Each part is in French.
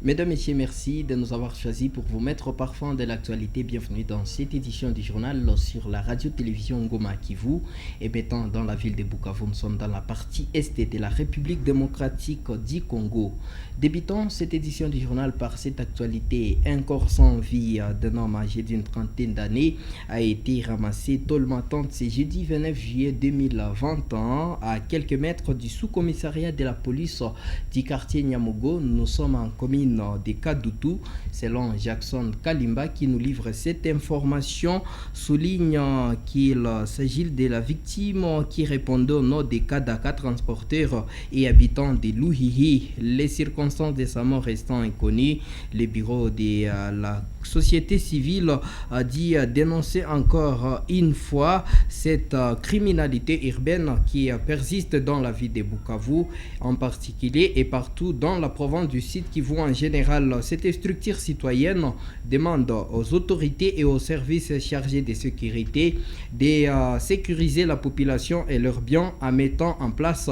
Mesdames, Messieurs, merci de nous avoir choisis pour vous mettre au parfum de l'actualité. Bienvenue dans cette édition du journal sur la radio-télévision Ngoma Kivu. Émettant dans la ville de Bukavu, nous sommes dans la partie est de la République démocratique du Congo. Débutons cette édition du journal par cette actualité. Un corps sans vie d'un homme âgé d'une trentaine d'années a été ramassé tôt le matin de ce jeudi 29 juillet 2021 à quelques mètres du sous-commissariat de la police du quartier Nyamogo. Nous sommes en commune des Kadoutou, selon Jackson Kalimba qui nous livre cette information, souligne qu'il s'agit de la victime qui répondait au nom des Kadaka, transporteurs et habitants de Luhihi. Les circonstances de sa mort restant inconnues, le bureau de la société civile a dit dénoncer encore une fois cette criminalité urbaine qui persiste dans la ville de Bukavu en particulier et partout dans la province du Sud Kivu en général. Cette structure citoyenne demande aux autorités et aux services chargés de sécurité de sécuriser la population et leurs biens en mettant en place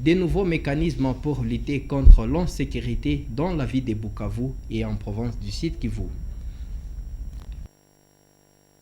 de nouveaux mécanismes pour lutter contre l'insécurité dans la ville de Bukavu et en province du Sud Kivu.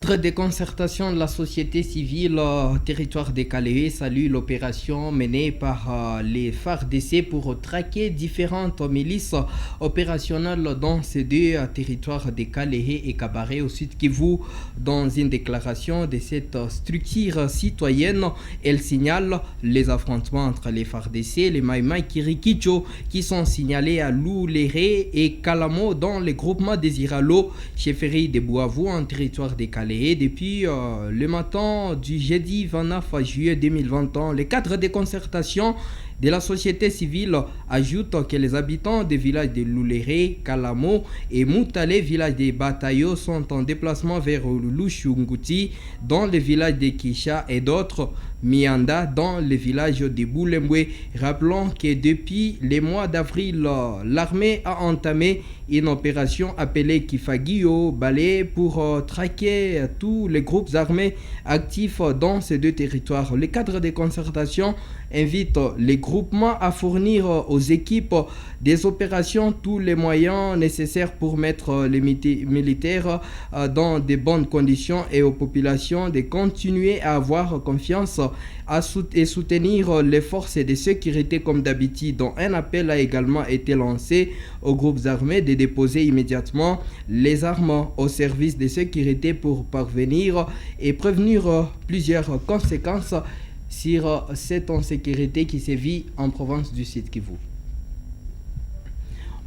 De concertation de la société civile territoire des Kalehe salue l'opération menée par les FARDC pour traquer différentes milices opérationnelles dans ces deux territoires des Kalehe et Kabaré au sud Kivu. Dans une déclaration de cette structure citoyenne, elle signale les affrontements entre les FARDC et les Maïmaï Kirikicho qui sont signalés à Louléré et Kalamo dans les groupements des Iralo, chefferie de Buavu en territoire des Kalehe. Depuis le matin du jeudi 29 juillet 2021, les cadres de concertation de la société civile ajoutent que les habitants des villages de Louléré, Kalamo et Moutale, village de Batayo, sont en déplacement vers Lushunguti dans le village de Kisha et d'autres Mianda dans le village de Boulembwe. Rappelons que depuis le mois d'avril, l'armée a entamé une opération appelée Kifagio Balé pour traquer tous les groupes armés actifs dans ces deux territoires. Le cadre de concertation invite les groupements à fournir aux équipes des opérations tous les moyens nécessaires pour mettre les militaires dans de bonnes conditions et aux populations de continuer à avoir confiance et soutenir les forces de sécurité comme d'habitude. Un appel a également été lancé aux groupes armés de déposer immédiatement les armes au service de sécurité pour parvenir et prévenir plusieurs conséquences sur cette insécurité qui sévit en province du Sud Kivu.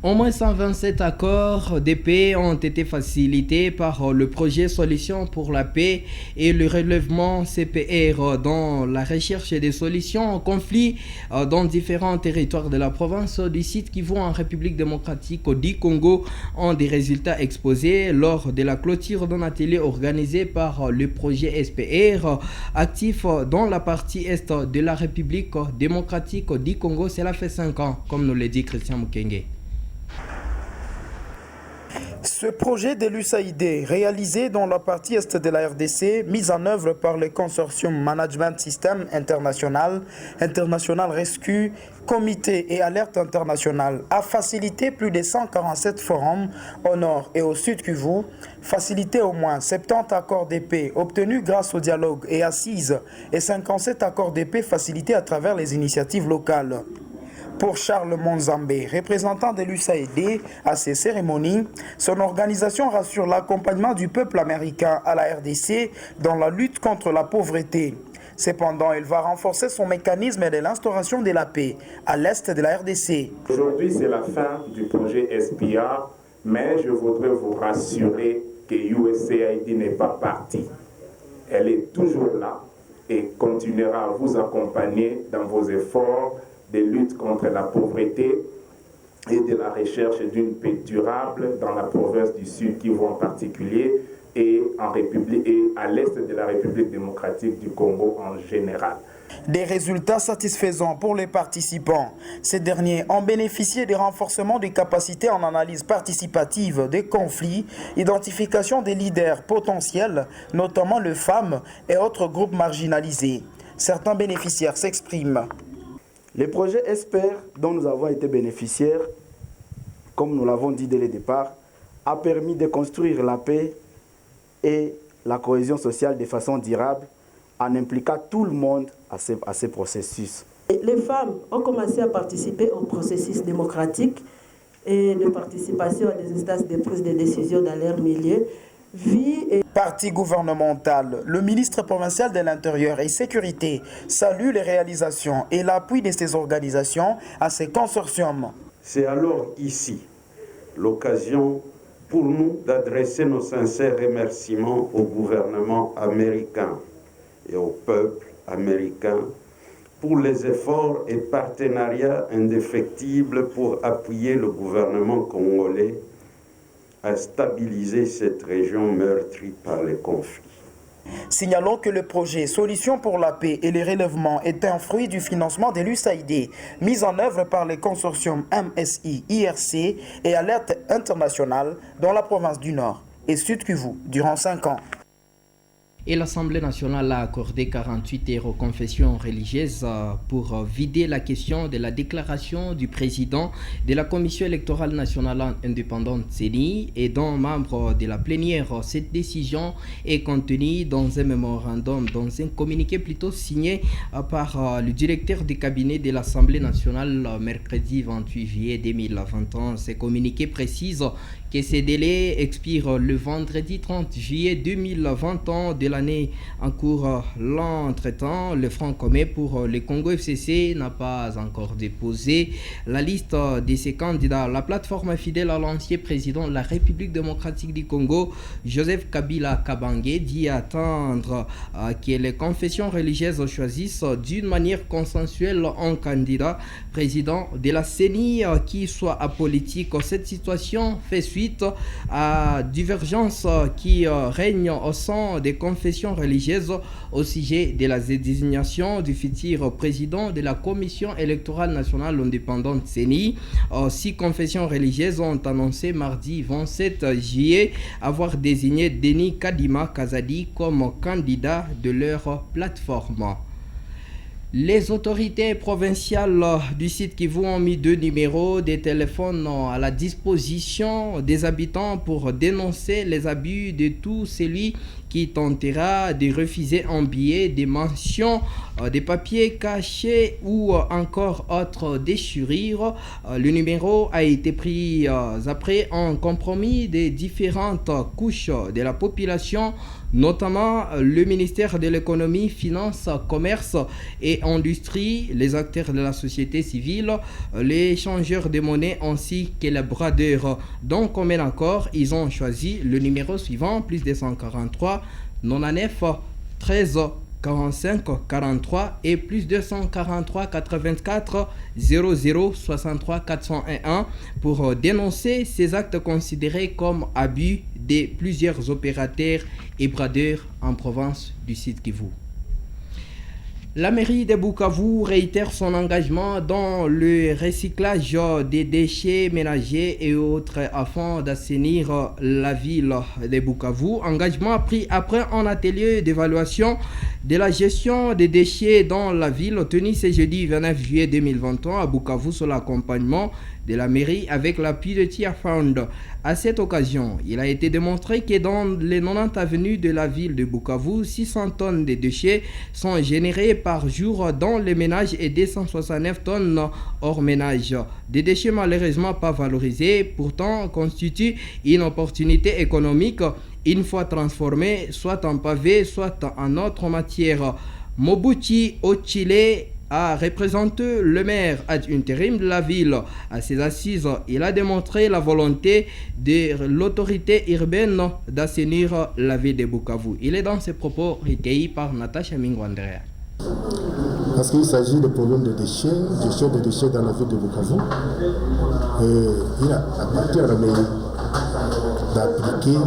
Au moins 127 accords de paix ont été facilités par le projet Solutions pour la paix et le relèvement CPR dans la recherche des solutions aux conflits dans différents territoires de la province du Sud Kivu en République démocratique du Congo ont des résultats exposés lors de la clôture d'un atelier organisé par le projet SPR actif dans la partie est de la République démocratique du Congo. Cela fait 5 ans, comme nous l'a dit Christian Mukenge. Ce projet de l'USAID, réalisé dans la partie est de la RDC, mis en œuvre par le consortium Management System International, International Rescue, Comité et Alerte Internationale, a facilité plus de 147 forums au nord et au sud Kivu, facilité au moins 70 accords de paix obtenus grâce au dialogue et assises et 57 accords de paix facilités à travers les initiatives locales. Pour Charles Monzambé, représentant de l'USAID à ces cérémonies, son organisation rassure l'accompagnement du peuple américain à la RDC dans la lutte contre la pauvreté. Cependant, elle va renforcer son mécanisme de l'instauration de la paix à l'est de la RDC. Aujourd'hui, c'est la fin du projet SPR, mais je voudrais vous rassurer que USAID n'est pas partie. Elle est toujours là et continuera à vous accompagner dans vos efforts de lutte contre la pauvreté et de la recherche d'une paix durable dans la province du Sud Kivu en particulier et en République et à l'est de la République démocratique du Congo en général. Des résultats satisfaisants pour les participants. Ces derniers ont bénéficié des renforcements des capacités en analyse participative des conflits, identification des leaders potentiels, notamment les femmes et autres groupes marginalisés. Certains bénéficiaires s'expriment. Les projets ESPER dont nous avons été bénéficiaires comme nous l'avons dit dès le départ, a permis de construire la paix et la cohésion sociale de façon durable en impliquant tout le monde à ces processus. Les femmes ont commencé à participer au processus démocratique et de participation à des instances de prise de décision dans leur milieu. Parti gouvernemental, le ministre provincial de l'Intérieur et Sécurité salue les réalisations et l'appui de ces organisations à ces consortiums. C'est alors ici l'occasion pour nous d'adresser nos sincères remerciements au gouvernement américain et au peuple américain pour les efforts et partenariats indéfectibles pour appuyer le gouvernement congolais à stabiliser cette région meurtrie par les conflits. Signalons que le projet Solutions pour la paix et les relèvements est un fruit du financement de l'USAID, mis en œuvre par les consortiums MSI, IRC et Alerte Internationale dans la province du Nord et Sud Kivu durant 5 ans. Et l'Assemblée nationale a accordé 48 heures aux confessions religieuses pour vider la question de la déclaration du président de la Commission électorale nationale indépendante CENI et dont membre de la plénière. Cette décision est contenue dans un mémorandum, dans un communiqué plutôt signé par le directeur du cabinet de l'Assemblée nationale mercredi 28 juillet 2021. Ce communiqué précise que ces délais expirent le vendredi 30 juillet 2021 de l'année en cours. L'entretemps, le Front commun pour le Congo FCC n'a pas encore déposé la liste de ces candidats. La plateforme fidèle à l'ancien président de la République démocratique du Congo, Joseph Kabila Kabange, dit attendre que les confessions religieuses choisissent d'une manière consensuelle un candidat président de la CENI qui soit apolitique. Cette situation fait suite à divergences qui règnent au sein des confessions religieuses au sujet de la désignation du futur président de la Commission électorale nationale indépendante CENI. 6 confessions religieuses ont annoncé mardi 27 juillet avoir désigné Denis Kadima Kazadi comme candidat de leur plateforme. Les autorités provinciales du site Kivu ont mis 2 numéros de téléphone à la disposition des habitants pour dénoncer les abus de tout celui qui tentera de refuser un billet, des mentions, des papiers cachés ou encore autres déchirures. Le numéro a été pris après un compromis des différentes couches de la population, notamment le ministère de l'économie, finances, commerce et industrie, les acteurs de la société civile, les échangeurs de monnaie ainsi que les bradeurs. Donc, comme un accord, ils ont choisi le numéro suivant, plus 243 99 13 45 43 et plus 243 84 00 63 401 pour dénoncer ces actes considérés comme abus de plusieurs opérateurs et bradeurs en province du Sud Kivu. La mairie de Bukavu réitère son engagement dans le recyclage des déchets ménagers et autres afin d'assainir la ville de Bukavu. Engagement pris après un atelier d'évaluation de la gestion des déchets dans la ville tenu ce jeudi 29 juillet 2021 à Bukavu sous l'accompagnement de la mairie avec l'appui de Tia Fund. À cette occasion, il a été démontré que dans les 90 avenues de la ville de Bukavu, 600 tonnes de déchets sont générées par jour dans les ménages et 269 tonnes hors ménage. Des déchets malheureusement pas valorisés, pourtant constituent une opportunité économique une fois transformés, soit en pavé, soit en autre matière. Mobuti Ochile a représenté le maire ad intérim de la ville. À ses assises, il a démontré la volonté de l'autorité urbaine d'assainir la ville de Bukavu. Il est dans ses propos recueillis par Natacha Mingwandrea. Parce qu'il s'agit de problèmes de déchets, gestion des déchets dans la ville de Bukavu. Il a appartenu à la mairie d'appliquer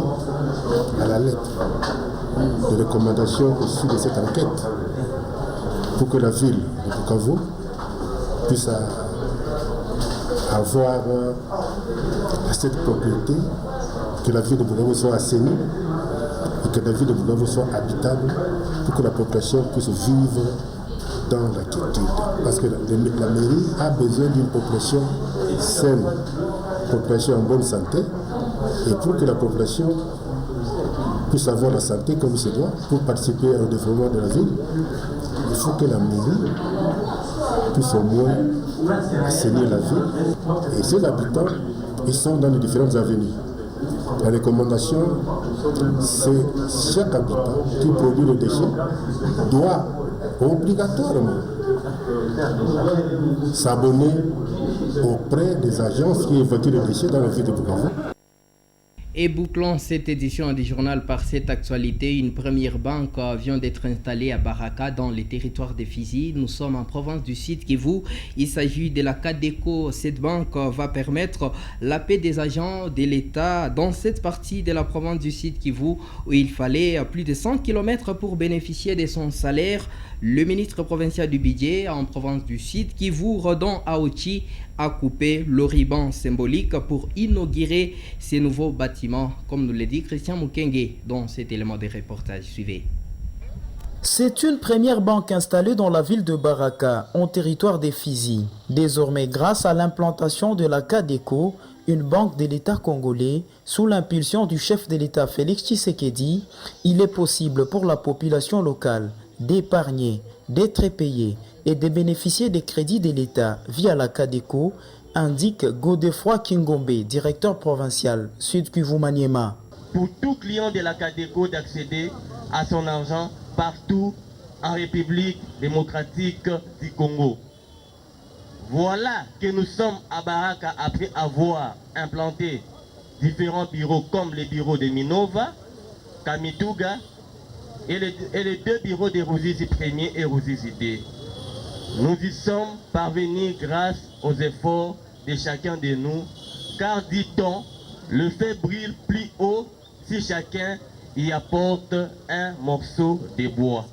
à la lettre des recommandations issues de cette enquête pour que la ville de Bukavu puisse avoir cette propriété, que la ville de Bukavu soit assainie et que la ville de Bukavu soit habitable pour que la population puisse vivre dans la quiétude. Parce que la mairie a besoin d'une population saine population en bonne santé. Et pour que la population puisse avoir la santé comme il se doit, pour participer au développement de la ville, il faut que la mairie puisse au moins assainir la ville. Et ces habitants, ils sont dans les différentes avenues. La recommandation, c'est chaque habitant qui produit le déchet doit obligatoirement s'abonner auprès des agences qui évacuent les déchets dans la ville de Bukavu. Et bouclons cette édition du journal par cette actualité. Une première banque vient d'être installée à Baraka dans les territoires de Fizi. Nous sommes en province du Sud Kivu. Il s'agit de la CADECO. Cette banque va permettre la paix des agents de l'État dans cette partie de la province du Sud Kivu où il fallait plus de 100 km pour bénéficier de son salaire. Le ministre provincial du budget en province du Sud Kivu, Rodon Aochi, a coupé le ruban symbolique pour inaugurer ces nouveaux bâtiments, comme nous l'a dit Christian Mukenge dans cet élément de reportage. Suivez. C'est une première banque installée dans la ville de Baraka, en territoire des Fizi. Désormais, grâce à l'implantation de la CADECO, une banque de l'État congolais, sous l'impulsion du chef de l'État Félix Tshisekedi, il est possible pour la population locale d'épargner, d'être payé et de bénéficier des crédits de l'État via la CADECO, indique Godefroy Kingombe, directeur provincial Sud Kivu Maniema. Pour tout client de la CADECO d'accéder à son argent partout en République démocratique du Congo. Voilà que nous sommes à Baraka après avoir implanté différents bureaux comme les bureaux de Minova, Kamituga et les deux bureaux de Ruzizi 1er et Ruzizi 2. Nous y sommes parvenus grâce aux efforts de chacun de nous, car dit-on, le feu brûle plus haut si chacun y apporte un morceau de bois.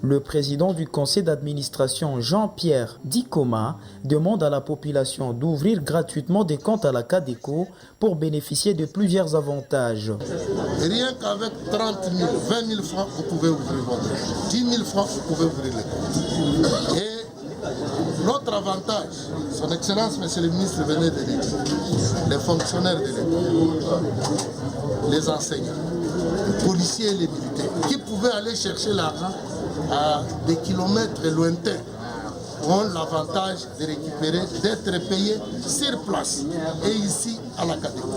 Le président du conseil d'administration, Jean-Pierre Dikoma, demande à la population d'ouvrir gratuitement des comptes à la CADECO pour bénéficier de plusieurs avantages. Rien qu'avec 30 000, 20 000 francs, vous pouvez ouvrir votre compte. 10 000 francs, vous pouvez ouvrir les comptes. Et l'autre avantage, son Excellence, Monsieur le ministre, venait de dire, les fonctionnaires de l'État, les enseignants, les policiers et les militaires, qui pouvaient aller chercher l'argent à des kilomètres lointains, ont l'avantage de récupérer, d'être payés sur place et ici à la CADECO.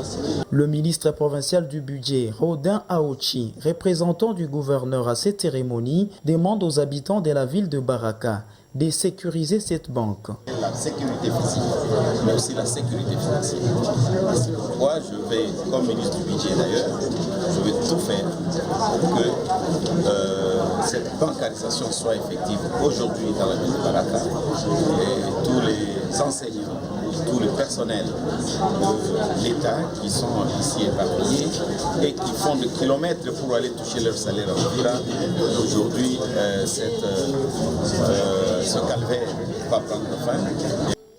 Le ministre provincial du budget, Rodin Aochi, représentant du gouverneur à cette cérémonie, demande aux habitants de la ville de Baraka de sécuriser cette banque. La sécurité physique, mais aussi la sécurité financière. C'est pourquoi je vais, comme ministre du budget d'ailleurs, je vais tout faire pour que cette bancarisation soit effective aujourd'hui dans la ville de Baraka. Et tous les enseignants, tout le personnel de l'État qui sont ici éparpillés et qui font des kilomètres pour aller toucher leur salaire à Ouvira. Aujourd'hui, ce calvaire va prendre fin.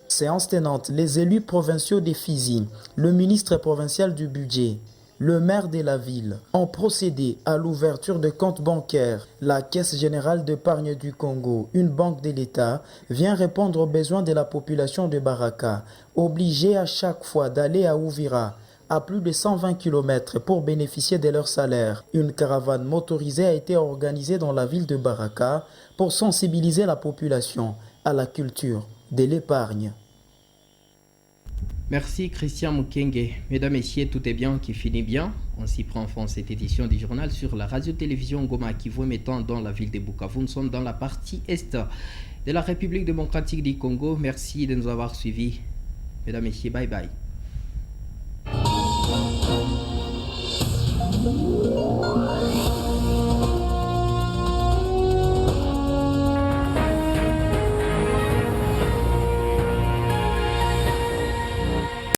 Séance tenante, les élus provinciaux des Fizi, le ministre provincial du budget, le maire de la ville ont procédé à l'ouverture de comptes bancaires. La Caisse générale d'épargne du Congo, une banque de l'État, vient répondre aux besoins de la population de Baraka, obligée à chaque fois d'aller à Ouvira, à plus de 120 km pour bénéficier de leur salaire. Une caravane motorisée a été organisée dans la ville de Baraka pour sensibiliser la population à la culture de l'épargne. Merci Christian Mukenge. Mesdames, Messieurs, tout est bien qui finit bien. On s'y prend fin cette édition du journal sur la radio-télévision Goma Kivu émettant dans la ville de Bukavu. Nous sommes dans la partie est de la République démocratique du Congo. Merci de nous avoir suivis. Mesdames, Messieurs, bye bye.